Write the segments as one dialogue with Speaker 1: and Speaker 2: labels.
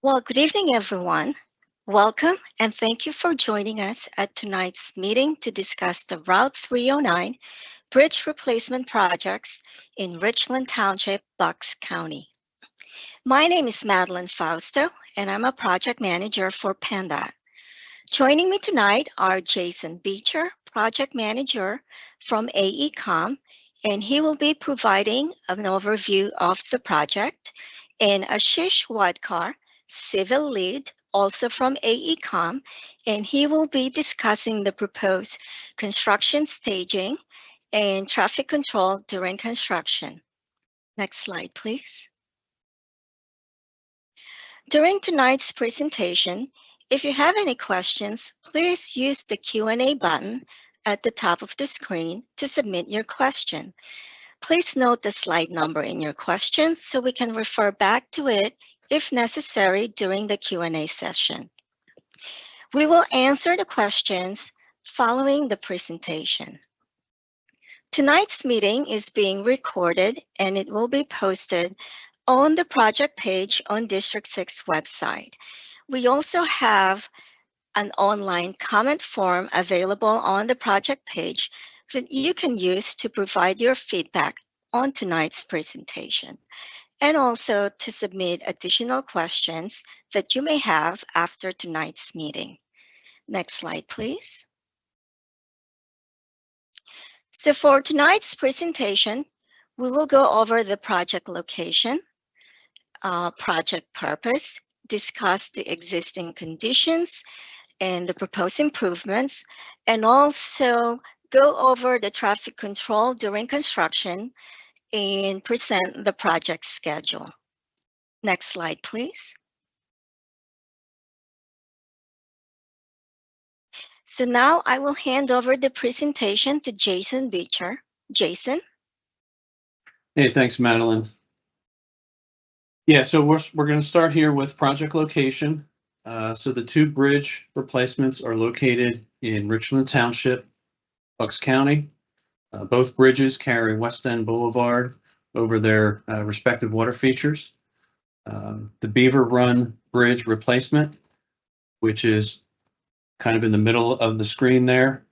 Speaker 1: Well, good evening, everyone. Welcome and thank you for joining us at tonight's meeting to discuss the Route 309 bridge replacement projects in Richland Township, Bucks County. My name is Madeline Fausto, and I'm a project manager for PennDOT. Joining me tonight are Jason Beecher, project manager from AECOM, and he will be providing an overview of the project, and Ashish Wadkar, civil lead, also from AECOM, and he will be discussing the proposed construction staging and traffic control during construction. Next slide, please. During tonight's presentation, if you have any questions, please use the Q&A button at the top of the screen to submit your question. Please note the slide number in your question so we can refer back to it if necessary during the Q&A session. We will answer the questions following the presentation. Tonight's meeting is being recorded and it will be posted on the project page on District 6 website. We also have an online comment form available on the project page that you can use to provide your feedback on tonight's presentation, and also to submit additional questions that you may have after tonight's meeting. Next slide, please. So for tonight's presentation, we will go over the project location, project purpose, discuss the existing conditions and the proposed improvements, and also go over the traffic control during construction and present the project schedule. Next slide, please. So now I will hand over the presentation to Jason Beecher. Jason?
Speaker 2: Hey, thanks, Madeline. Yeah, so we're going to start here with project location. So the two bridge replacements are located in Richland Township, Bucks County. Both bridges carry West End Boulevard over their respective water features. The Beaver Run Bridge replacement, which is kind of in the middle of the screen there,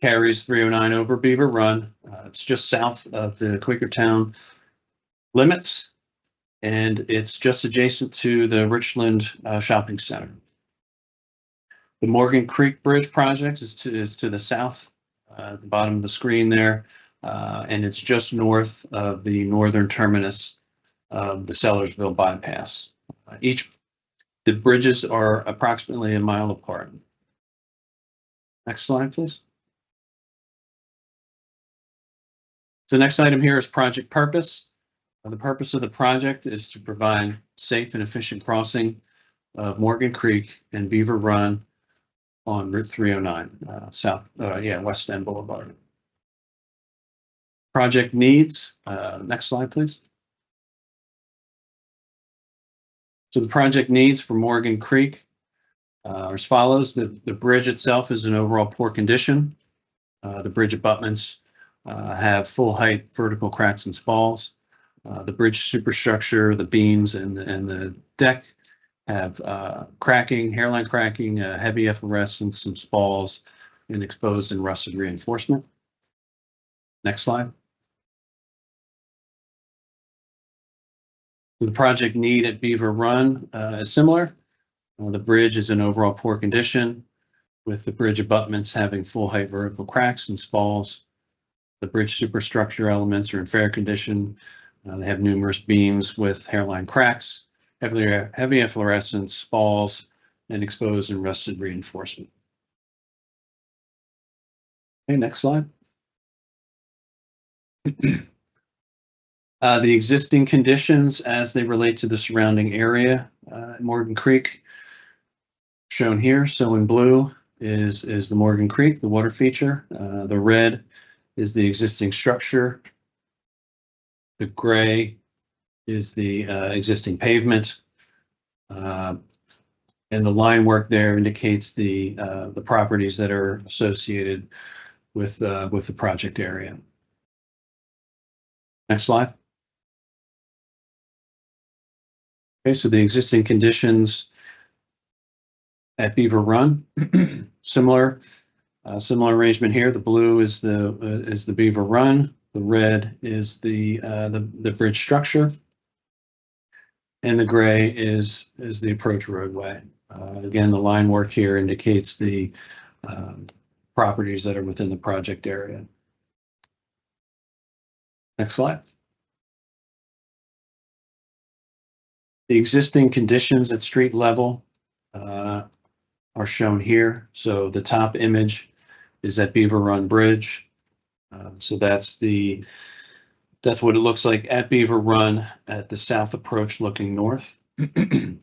Speaker 2: carries 309 over Beaver Run. It's just south of the Quakertown limits, and it's just adjacent to the Richland Shopping Center. The Morgan Creek Bridge project is to the south, at the bottom of the screen there, and it's just north of the northern terminus of the Sellersville bypass. The bridges are approximately a mile apart. Next slide, please. So next item here is project purpose. The purpose of the project is to provide safe and efficient crossing of Morgan Creek and Beaver Run on Route 309, West End Boulevard. Project needs, next slide, please. So the project needs for Morgan Creek are as follows. The bridge itself is in overall poor condition. The bridge abutments have full height vertical cracks and spalls. The bridge superstructure, the beams, and the deck have cracking, hairline cracking, heavy efflorescence, some spalls, and exposed and rusted reinforcement. Next slide. The project need at Beaver Run is similar. The bridge is in overall poor condition, with the bridge abutments having full height vertical cracks and spalls. The bridge superstructure elements are in fair condition. They have numerous beams with hairline cracks, heavy efflorescence, spalls, and exposed and rusted reinforcement. Okay, next slide. The existing conditions as they relate to the surrounding area, Morgan Creek, shown here. So in blue is the Morgan Creek, the water feature. The red is the existing structure. The gray is the existing pavement. And the line work there indicates the properties that are associated with the project area. Next slide. Okay, so the existing conditions at Beaver Run, similar arrangement here. The blue is the Beaver Run. The red is the bridge structure, and the gray is the approach roadway. Again, the line work here indicates the properties that are within the project area. Next slide. The existing conditions at street level are shown here. So the top image is at Beaver Run Bridge. So that's what it looks like at Beaver Run at the south approach looking north. And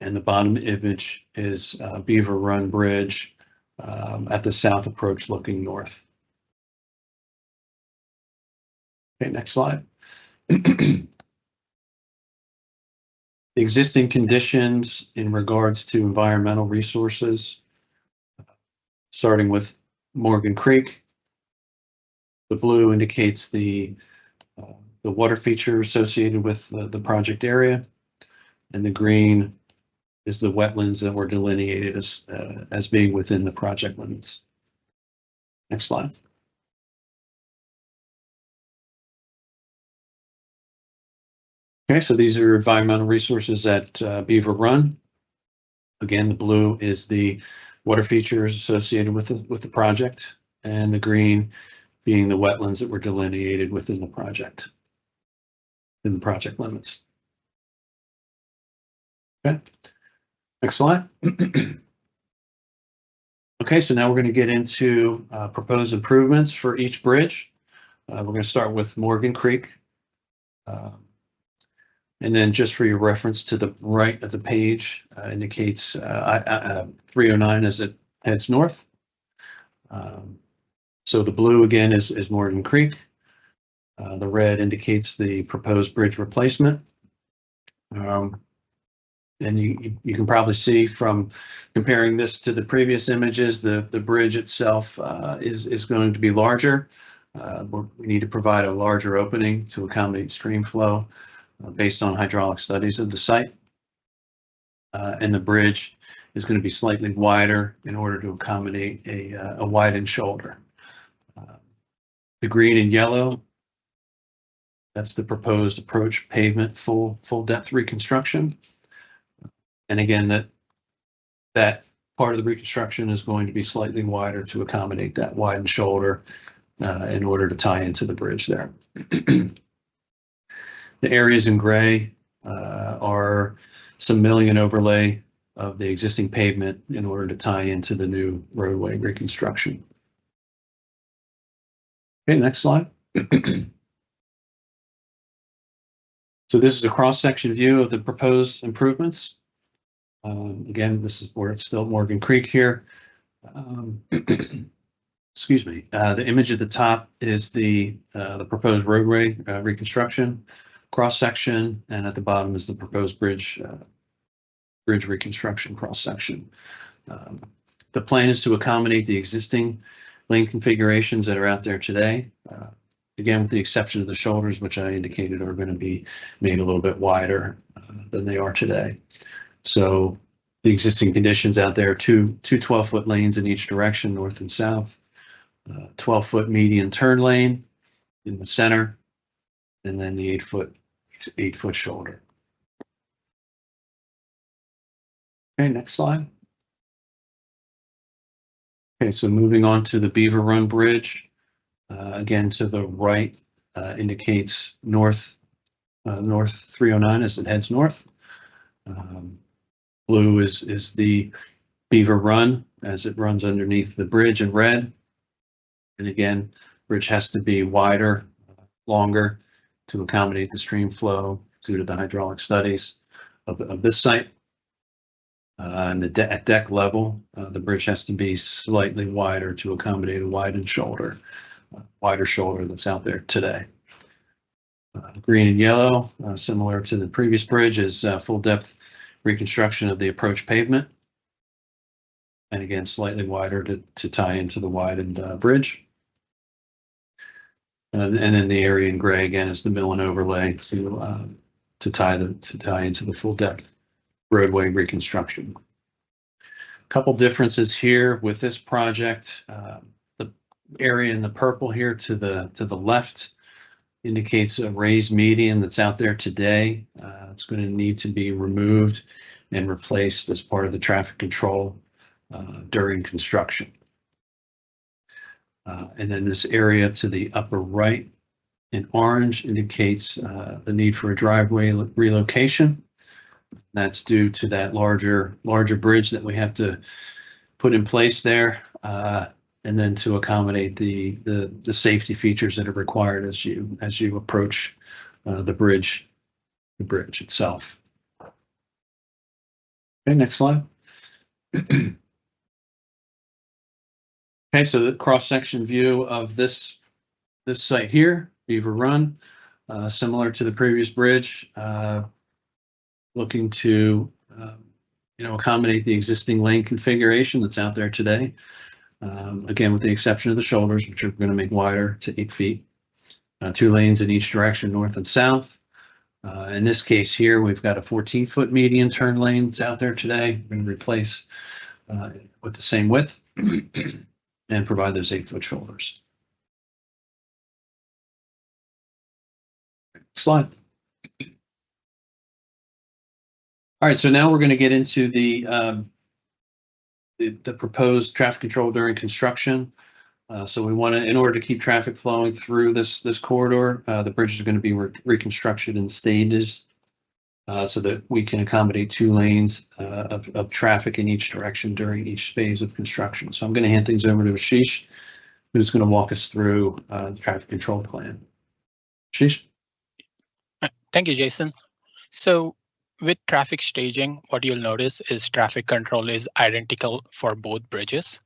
Speaker 2: the bottom image is Beaver Run Bridge at the south approach looking north. Okay, next slide. The existing conditions in regards to environmental resources, starting with Morgan Creek. The blue indicates the water feature associated with the project area, and the green is the wetlands that were delineated as being within the project limits. Next slide. Okay, so these are environmental resources at Beaver Run. Again, the blue is the water features associated with the project, and the green being the wetlands that were delineated within the project, in the project limits. Okay, next slide. Okay, so now we're going to get into proposed improvements for each bridge. We're going to start with Morgan Creek. And then just for your reference, to the right of the page indicates 309 as it heads north. So the blue again is Morgan Creek. The red indicates the proposed bridge replacement. And you can probably see from comparing this to the previous images, the bridge itself is going to be larger. We need to provide a larger opening to accommodate stream flow based on hydraulic studies of the site. And the bridge is going to be slightly wider in order to accommodate a widened shoulder. The green and yellow, that's the proposed approach pavement full depth reconstruction. And again, that part of the reconstruction is going to be slightly wider to accommodate that widened shoulder in order to tie into the bridge there. The areas in gray are some milling and overlay of the existing pavement in order to tie into the new roadway reconstruction. Okay, next slide. So this is a cross-section view of the proposed improvements. Again, this is where it's still Morgan Creek here. Excuse me. The image at the top is the proposed roadway reconstruction cross-section, and at the bottom is the proposed bridge reconstruction cross-section. The plan is to accommodate the existing lane configurations that are out there today. Again, with the exception of the shoulders, which I indicated are going to be made a little bit wider than they are today. So the existing conditions out there, two 12-foot lanes in each direction, north and south, 12-foot median turn lane in the center, and then the 8-foot shoulder. Okay, next slide. Okay, so moving on to the Beaver Run Bridge. Again, to the right indicates north 309 as it heads north. Blue is the Beaver Run as it runs underneath the bridge in red. And again, bridge has to be wider, longer to accommodate the stream flow due to the hydraulic studies of this site. And at deck level, the bridge has to be slightly wider to accommodate a widened shoulder, wider shoulder that's out there today. Green and yellow, similar to the previous bridge, is full depth reconstruction of the approach pavement. And again, slightly wider to tie into the widened bridge. And then the area in gray again is the mill and overlay to to tie into the full depth roadway reconstruction. A couple differences here with this project. The area in the purple here to the left indicates a raised median that's out there today. It's going to need to be removed and replaced as part of the traffic control during construction. And then this area to the upper right in orange indicates the need for a driveway relocation. That's due to that larger bridge that we have to put in place there, and then to accommodate the safety features that are required as you approach the bridge itself. Okay, next slide. Okay, so the cross-section view of this site here, Beaver Run, similar to the previous bridge, looking to accommodate the existing lane configuration that's out there today. Again, with the exception of the shoulders, which are going to make wider to 8 feet. 2 lanes in each direction, north and south. In this case here, we've got a 14-foot median turn lane that's out there today. We're going to replace with the same width and provide those 8-foot shoulders. Slide. All right, so now we're going to get into the proposed traffic control during construction. So we want to, in order to keep traffic flowing through this corridor, the bridge is going to be reconstructed in stages so that we can accommodate 2 lanes of traffic in each direction during each phase of construction. So I'm going to hand things over to Ashish, who's going to walk us through the traffic control plan. Ashish?
Speaker 3: Thank you, Jason. So with traffic staging, what you'll notice is traffic control is identical for both bridges.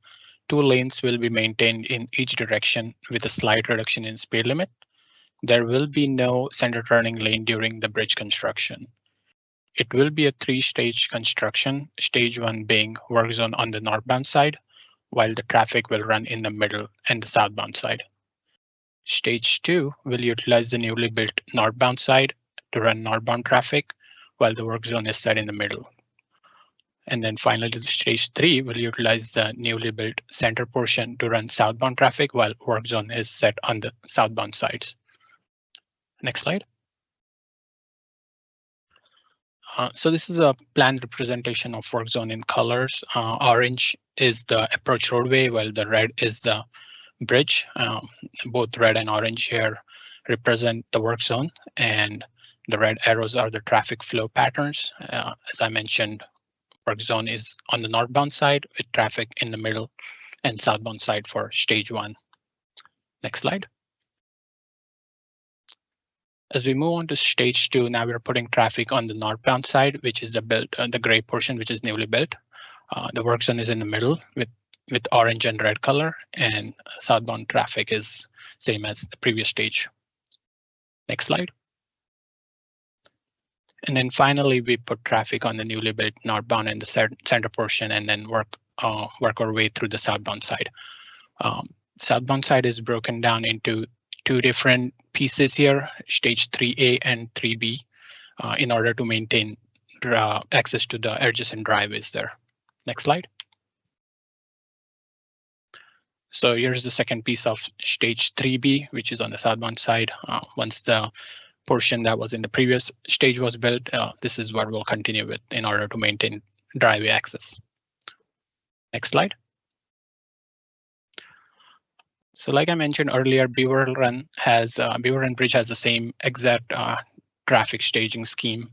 Speaker 3: 2 lanes will be maintained in each direction with a slight reduction in speed limit. There will be no center turning lane during the bridge construction. It will be a 3-stage construction, stage 1 being work zone on the northbound side, while the traffic will run in the middle and the southbound side. Stage 2 will utilize the newly built northbound side to run northbound traffic, while the work zone is set in the middle. And then finally, the stage 3 will utilize the newly built center portion to run southbound traffic, while work zone is set on the southbound sides. Next slide. So this is a planned representation of work zone in colors. Orange is the approach roadway, while the red is the bridge. Both red and orange here represent the work zone, and the red arrows are the traffic flow patterns. As I mentioned, work zone is on the northbound side with traffic in the middle and southbound side for stage 1. Next slide. As we move on to stage 2, now we're putting traffic on the northbound side, which is the gray portion, which is newly built. The work zone is in the middle with orange and red color, and southbound traffic is same as the previous stage. Next slide. And then finally, we put traffic on the newly built northbound and the center portion, and then work our way through the southbound side. Southbound side is broken down into 2 different pieces here, stage 3A and 3B, in order to maintain access to the adjacent driveways there. Next slide. So here's the second piece of stage 3B, which is on the southbound side. Once the portion that was in the previous stage was built, this is what we'll continue with in order to maintain driveway access. Next slide. So like I mentioned earlier, Beaver Run Bridge has the same exact traffic staging scheme.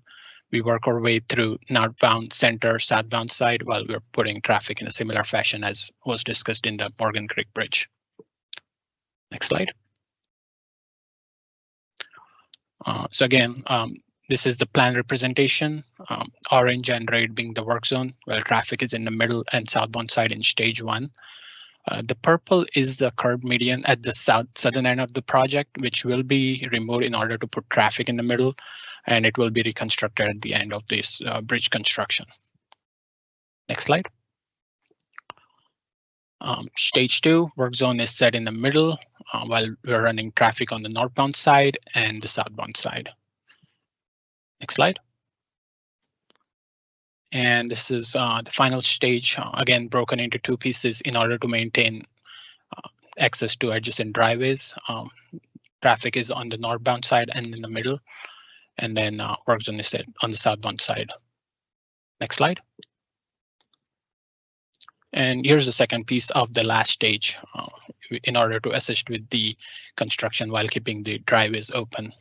Speaker 3: We work our way through northbound, center, southbound side while we're putting traffic in a similar fashion as was discussed in the Morgan Creek Bridge. Next slide. So again, this is the plan representation, orange and red being the work zone, while traffic is in the middle and southbound side in stage 1. The purple is the curb median at the southern end of the project, which will be removed in order to put traffic in the middle, and it will be reconstructed at the end of this bridge construction. Next slide. Stage 2, work zone is set in the middle while we're running traffic on the northbound side and the southbound side. Next slide. And this is the final stage, again, broken into two pieces in order to maintain access to adjacent driveways. Traffic is on the northbound side and in the middle, and then work zone is on the southbound side. Next slide. And here's the second piece of the last stage in order to assist with the construction while keeping the driveways open.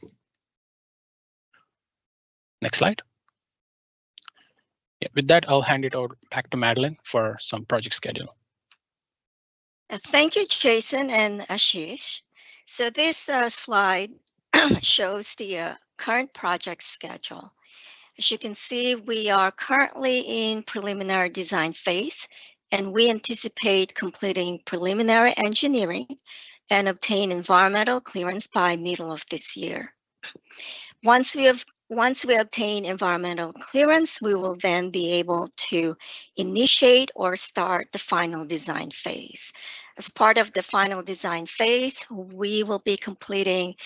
Speaker 3: Next slide. Yeah, with that, I'll hand it over back to Madeline for some project schedule.
Speaker 1: Thank you, Jason and Ashish. So this slide shows the current project schedule. As you can see, we are currently in preliminary design phase, and we anticipate completing preliminary engineering and obtain environmental clearance by middle of this year. Once we obtain environmental clearance, we will then be able to initiate or start the final design phase. As part of the final design phase, we will be completing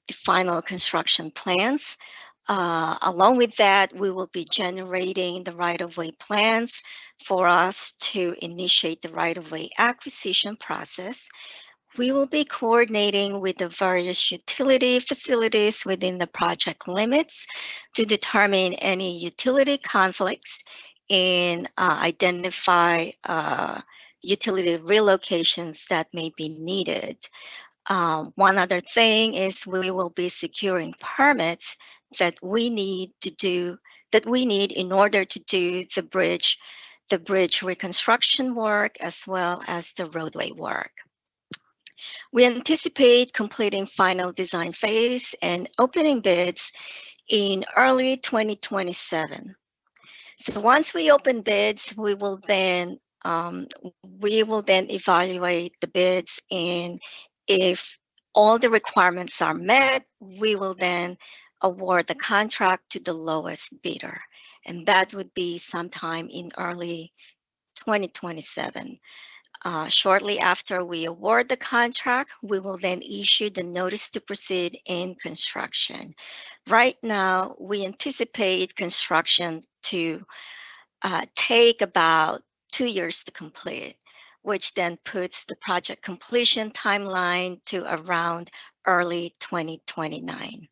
Speaker 1: the final construction plans. Along with that, we will be generating the right-of-way plans for us to initiate the right-of-way acquisition process. We will be coordinating with the various utility facilities within the project limits to determine any utility conflicts and identify utility relocations that may be needed. One other thing is we will be securing permits that we need in order to do the bridge reconstruction work as well as the roadway work. We anticipate completing final design phase and opening bids in early 2027. So once we open bids, we will then evaluate the bids, and if all the requirements are met, we will then award the contract to the lowest bidder, and that would be sometime in early 2027. Shortly after we award the contract, we will then issue the notice to proceed in construction. Right now, we anticipate construction to take about 2 years to complete, which then puts the project completion timeline to around early 2029.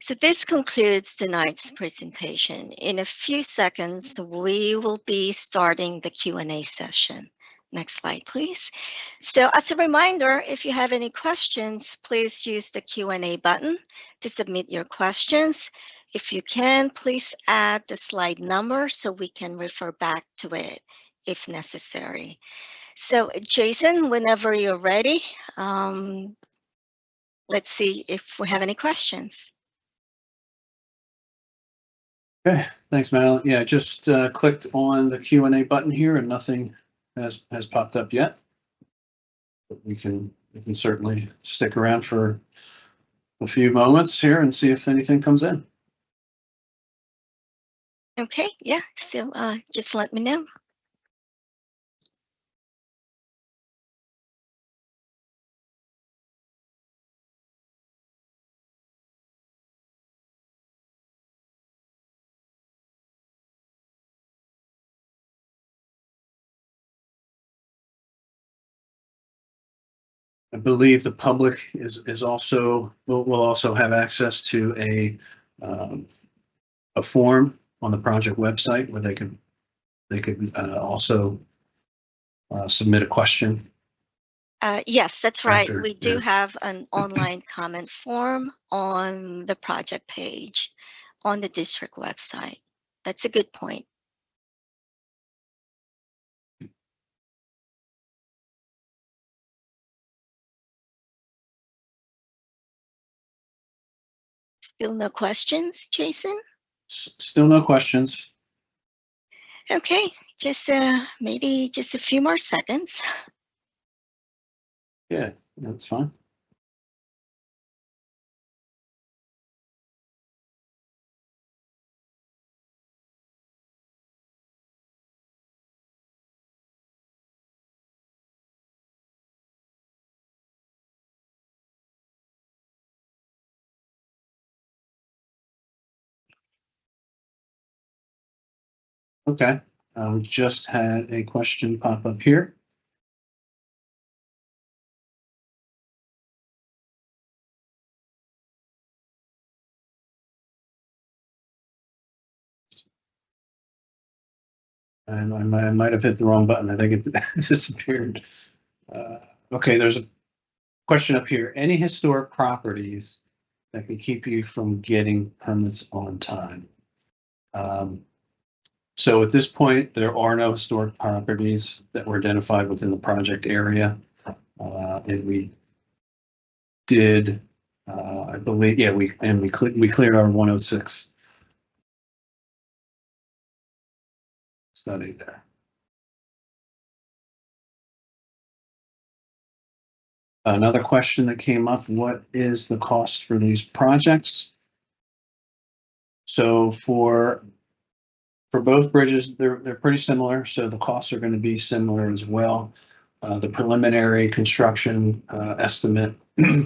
Speaker 1: So this concludes tonight's presentation. In a few seconds, we will be starting the Q&A session. Next slide, please. So as a reminder, if you have any questions, please use the Q&A button to submit your questions. If you can, please add the slide number so we can refer back to it if necessary. So Jason, whenever you're ready, let's see if we have any questions.
Speaker 2: Okay, thanks, Madeline. Yeah, just clicked on the Q&A button here and nothing has popped up yet. But we can certainly stick around for a few moments here and see if anything comes in.
Speaker 1: Okay, yeah, so just let me know.
Speaker 2: I believe the public is also will also have access to a form on the project website where they could also submit a question.
Speaker 1: Yes, that's right.
Speaker 2: After,
Speaker 1: We do
Speaker 2: yeah.
Speaker 1: have an online comment form on the project page on the district website. That's a good point. Still no questions, Jason?
Speaker 2: Still no questions.
Speaker 1: Okay, just maybe just a few more seconds.
Speaker 2: Yeah, that's fine. Okay, we just had a question pop up here. And I might have hit the wrong button. I think it disappeared. Okay, there's a question up here. Any historic properties that can keep you from getting permits on time? So at this point, there are no historic properties that were identified within the project area. And we did, I believe, yeah, we cleared our 106 study there. Another question that came up, what is the cost for these projects? So for both bridges, they're pretty similar, so the costs are going to be similar as well. The preliminary construction estimate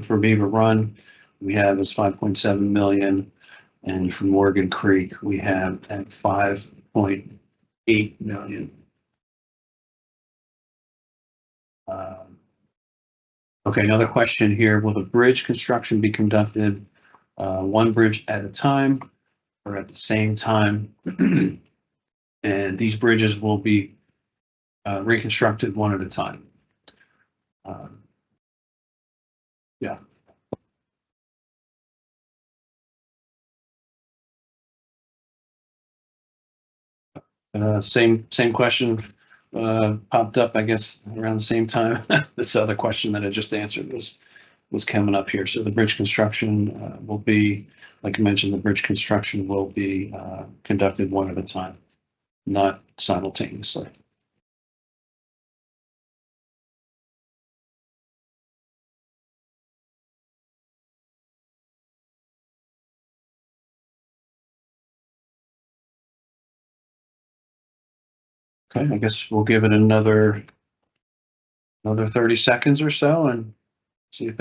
Speaker 2: for Beaver Run we have is 5.7 million, and for Morgan Creek we have at 5.8 million. Okay, another question here. Will the bridge construction be conducted one bridge at a time or at the same time? And these bridges will be reconstructed one at a time. Yeah. Same question popped up, I guess, around the same time. This other question that I just answered was coming up here. So the bridge construction will be, like I mentioned, the bridge construction will be conducted one at a time, not simultaneously. Okay, I guess we'll give it another 30 seconds or so and see if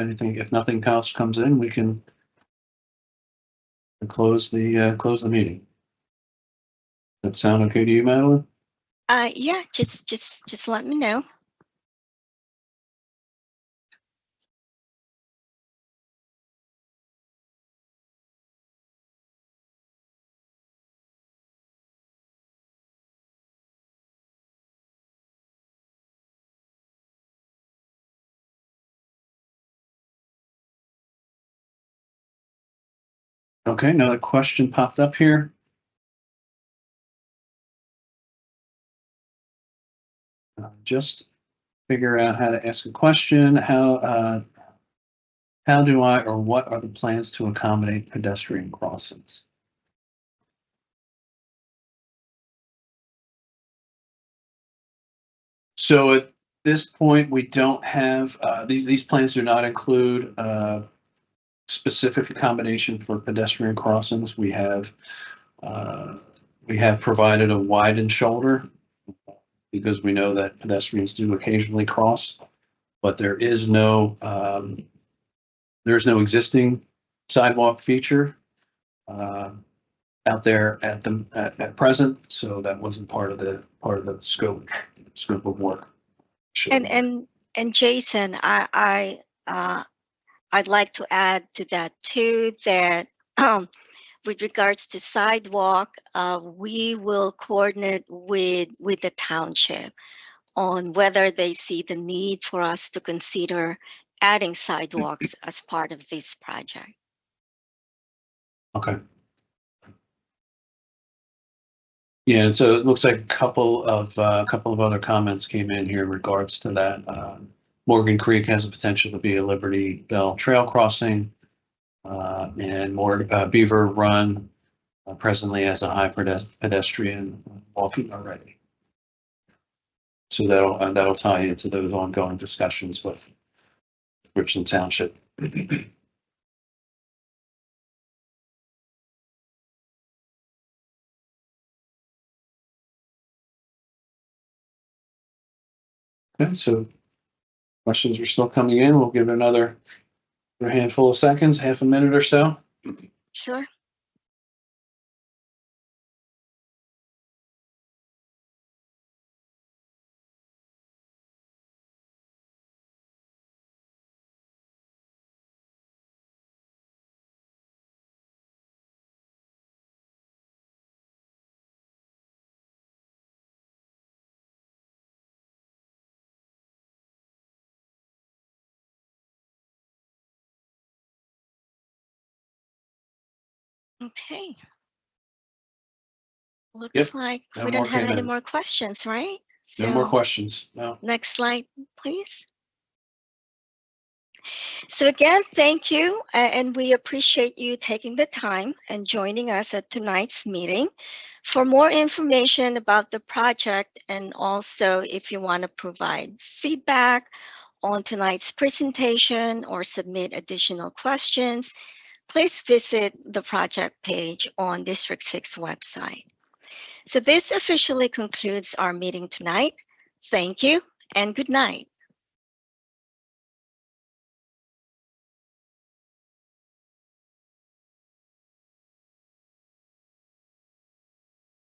Speaker 2: nothing else comes in, we can close the meeting. That sound okay to you, Madeline?
Speaker 1: Yeah, just let me know.
Speaker 2: Okay, another question popped up here. Just figure out how to ask a question. How do I, or what are the plans to accommodate pedestrian crossings? So at this point, we don't have, these plans do not include specific accommodation for pedestrian crossings. We have provided a widened shoulder because we know that pedestrians do occasionally cross, but there's no existing sidewalk feature out there at present, so that wasn't part of the scope of work.
Speaker 1: And Jason, I'd like to add to that too that with regards to sidewalk, we will coordinate with the township on whether they see the need for us to consider adding sidewalks as part of this project.
Speaker 2: Okay. Yeah, and so it looks like a couple of other comments came in here in regards to that. Morgan Creek has a potential to be a Liberty Bell trail crossing, and Beaver Run presently has a high pedestrian walking already. So that'll tie into those ongoing discussions with Richland Township. Okay, so questions are still coming in. We'll give it another handful of seconds, half a minute or so.
Speaker 1: Sure. Okay. Looks
Speaker 2: Yep,
Speaker 1: like
Speaker 2: no
Speaker 1: we don't
Speaker 2: more
Speaker 1: have
Speaker 2: came
Speaker 1: any
Speaker 2: in.
Speaker 1: more questions, right?
Speaker 2: No more
Speaker 1: So
Speaker 2: questions. No.
Speaker 1: next slide, please. So again, thank you, and we appreciate you taking the time and joining us at tonight's meeting. For more information about the project, and also if you want to provide feedback on tonight's presentation or submit additional questions, please visit the project page on District 6 website. So this officially concludes our meeting tonight. Thank you and good night.